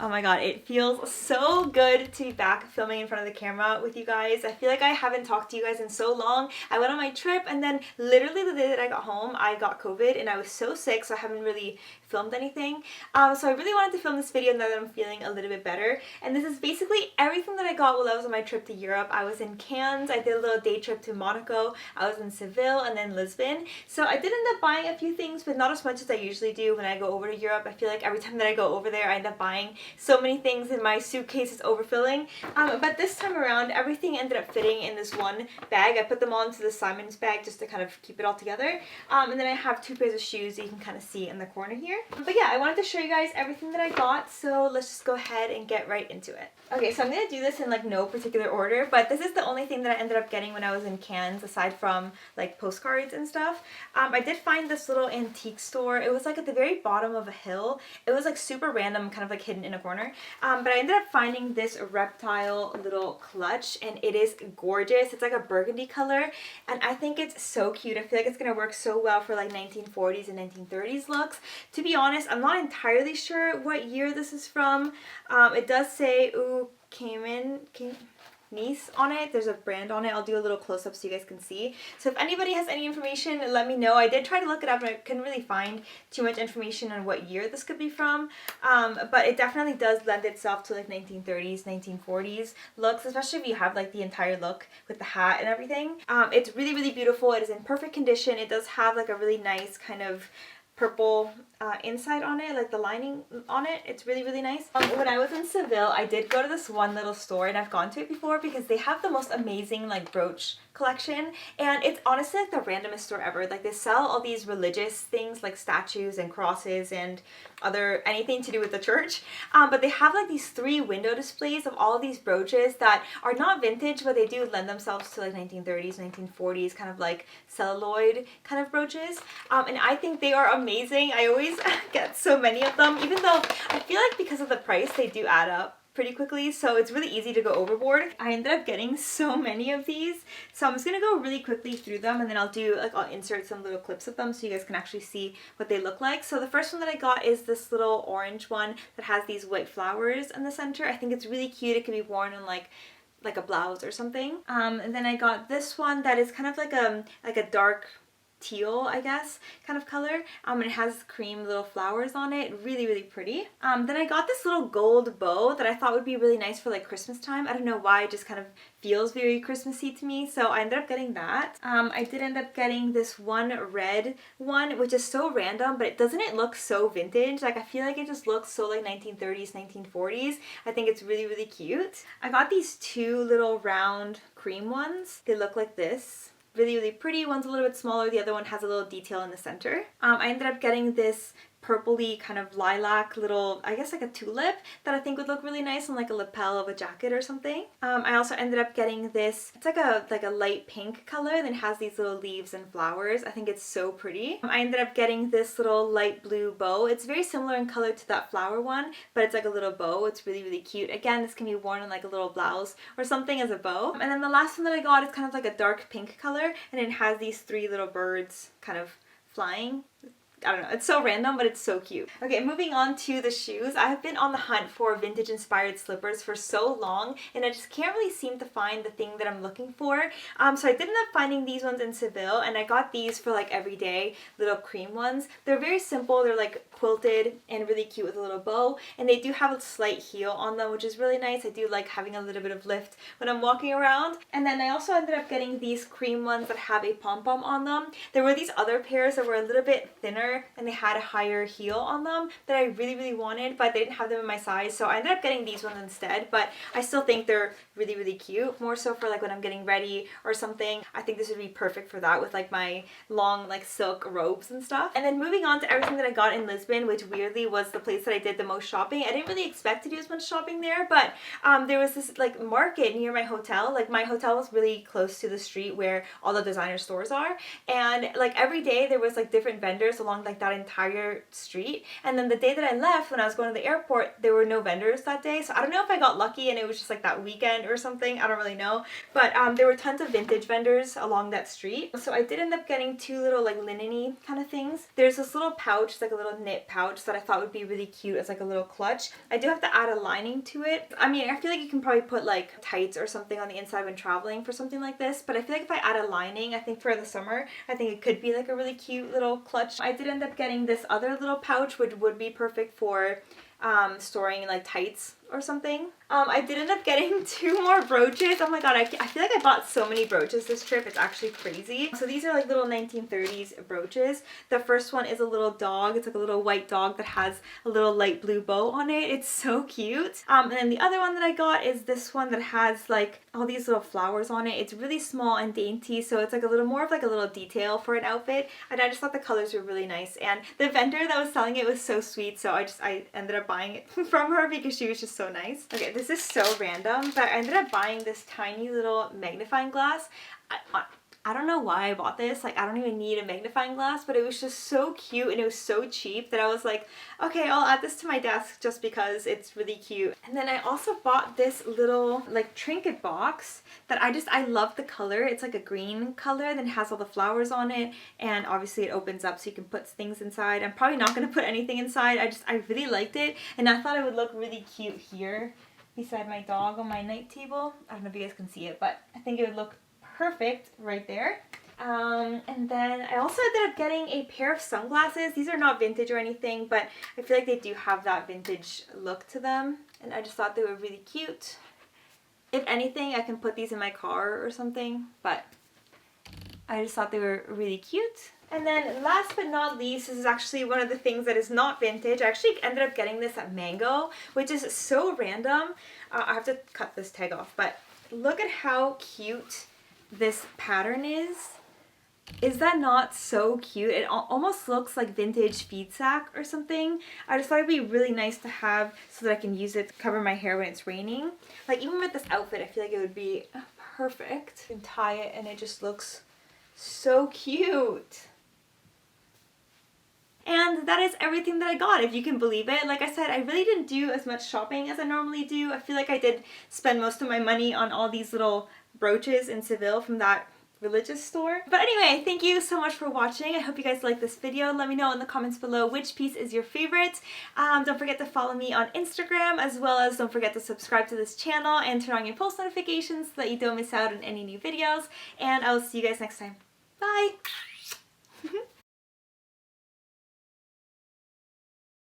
Oh my god, it feels so good to be back filming in front of the camera with you guys. I feel like I haven't talked to you guys in so long. I went on my trip and then literally the day that I got home, I got COVID and I was so sick, so I haven't really filmed anything. So I really wanted to film this video now that I'm feeling a little bit better. And this is basically everything that I got while I was on my trip to Europe. I was in Cannes, I did a little day trip to Monaco, I was in Seville and then Lisbon. So I did end up buying a few things, but not as much as I usually do when I go over to Europe. I feel like every time that I go over there, I end up buying so many things and my suitcase is overfilling. But this time around, everything ended up fitting in this one bag. I put them all into the Simon's bag just to kind of keep it all together. And then I have two pairs of shoes that you can kind of see in the corner here. But yeah, I wanted to show you guys everything that I got, so let's just go ahead and get right into it. Okay, so I'm going to do this in like no particular order, but this is the only thing that I ended up getting when I was in Cannes, aside from like postcards and stuff. I did find this little antique store. It was like at the very bottom of a hill. It was like super random, kind of like hidden in a corner. But I ended up finding this reptile little clutch and it is gorgeous. It's like a burgundy color and I think it's so cute. I feel like it's going to work so well for like 1940s and 1930s looks. To be honest, I'm not entirely sure what year this is from. It does say Nice on it. There's a brand on it. I'll do a little close-up so you guys can see. So if anybody has any information, let me know. I did try to look it up and I couldn't really find too much information on what year this could be from. But it definitely does lend itself to like 1930s, 1940s looks, especially if you have like the entire look with the hat and everything. It's really, really beautiful. It is in perfect condition. It does have like a really nice kind of purple inside on it, like the lining on it. It's really, really nice. When I was in Seville, I did go to this one little store and I've gone to it before because they have the most amazing like brooch collection and it's honestly like the randomest store ever. Like they sell all these religious things like statues and crosses and anything to do with the church, but they have like these 3 window displays of all of these brooches that are not vintage, but they do lend themselves to like 1930s, 1940s kind of like celluloid kind of brooches, and I think they are amazing. I always get so many of them, even though I feel like because of the price they do add up pretty quickly, so it's really easy to go overboard. I ended up getting so many of these, so I'm just gonna go really quickly through them and then I'll insert some little clips of them so you guys can actually see what they look like. So the first one that I got is this little orange one that has these white flowers in the center. I think it's really cute. It can be worn on like a blouse or something. And then I got this one that is kind of like a dark teal, I guess, kind of color. And it has cream little flowers on it. Really, really pretty. Then I got this little gold bow that I thought would be really nice for like Christmas time. I don't know why, it just kind of feels very Christmassy to me, so I ended up getting that. I did end up getting this one red one, which is so random, but doesn't it look so vintage? Like I feel like it just looks so like 1930s, 1940s. I think it's really, really cute. I got these 2 little round cream ones. They look like this. Really, really pretty. One's a little bit smaller, the other one has a little detail in the center. I ended up getting this purpley kind of lilac little, I guess like a tulip that I think would look really nice on like a lapel of a jacket or something. I also ended up getting this, it's like a light pink color and it has these little leaves and flowers. I think it's so pretty. I ended up getting this little light blue bow. It's very similar in color to that flower one, but it's like a little bow. It's really, really cute. Again, this can be worn on like a little blouse or something as a bow. And then the last one that I got is kind of like a dark pink color and it has these 3 little birds kind of flying. I don't know, it's so random, but it's so cute. Okay, moving on to the shoes. I have been on the hunt for vintage inspired slippers for so long and I just can't really seem to find the thing that I'm looking for. So I did end up finding these ones in Seville and I got these for like everyday little cream ones. They're very simple. They're like quilted and really cute with a little bow and they do have a slight heel on them, which is really nice. I do like having a little bit of lift when I'm walking around. And then I also ended up getting these cream ones that have a pom-pom on them. There were these other pairs that were a little bit thinner and they had a higher heel on them that I really, really wanted, but they didn't have them in my size, so I ended up getting these ones instead. But I still think they're really, really cute, more so for like when I'm getting ready or something. I think this would be perfect for that with like my long like silk robes and stuff. And then moving on to everything that I got in Lisbon, which weirdly was the place that I did the most shopping. I didn't really expect to do as much shopping there, but there was this like market near my hotel. Like my hotel was really close to the street where all the designer stores are, and like every day there was like different vendors along like that entire street. And then the day that I left, when I was going to the airport, there were no vendors that day. So I don't know if I got lucky and it was just like that weekend or something. I don't really know. But there were tons of vintage vendors along that street. So I did end up getting 2 little like linen-y kind of things. There's this little pouch, like a little knit knit pouch that I thought would be really cute as like a little clutch. I do have to add a lining to it. I mean, I feel like you can probably put like tights or something on the inside when traveling for something like this, but I feel like if I add a lining, I think for the summer, I think it could be like a really cute little clutch. I did end up getting this other little pouch, which would be perfect for storing like tights or something. I did end up getting 2 more brooches. Oh my god, I feel like I bought so many brooches this trip. It's actually crazy. So these are like little 1930s brooches. The first one is a little dog. It's like a little white dog that has a little light blue bow on it. It's so cute. And then the other one that I got is this one that has like all these little flowers on it. It's really small and dainty, so it's like a little more of like a little detail for an outfit. And I just thought the colors were really nice. And the vendor that was selling it was so sweet, so I ended up buying it from her because she was just so nice. Okay, this is so random, but I ended up buying this tiny little magnifying glass. I don't know why I bought this. Like, I don't even need a magnifying glass, but it was just so cute and it was so cheap that I was like, okay, I'll add this to my desk just because it's really cute. And then I also bought this little like trinket box that I love the color. It's like a green color, then it has all the flowers on it, and obviously it opens up so you can put things inside. I'm probably not going to put anything inside. I really liked it, and I thought it would look really cute here beside my dog on my night table. I don't know if you guys can see it, but I think it would look perfect right there. And then I also ended up getting a pair of sunglasses. These are not vintage or anything, but I feel like they do have that vintage look to them, and I just thought they were really cute. If anything, I can put these in my car or something, but I just thought they were really cute. And then last but not least, this is actually one of the things that is not vintage. I actually ended up getting this at Mango, which is so random. I have to cut this tag off, but look at how cute this pattern is. Is that not so cute? It almost looks like vintage feed sack or something. I just thought it'd be really nice to have so that I can use it to cover my hair when it's raining. Like, even with this outfit, I feel like it would be perfect. You can tie it and it just looks so cute. And that is everything that I got, if you can believe it. Like I said, I really didn't do as much shopping as I normally do. I feel like I did spend most of my money on all these little brooches in Seville from that religious store. But anyway, thank you so much for watching. I hope you guys liked this video. Let me know in the comments below which piece is your favorite. Don't forget to follow me on Instagram, as well as don't forget to subscribe to this channel and turn on your post notifications so that you don't miss out on any new videos. And I will see you guys next time. Bye!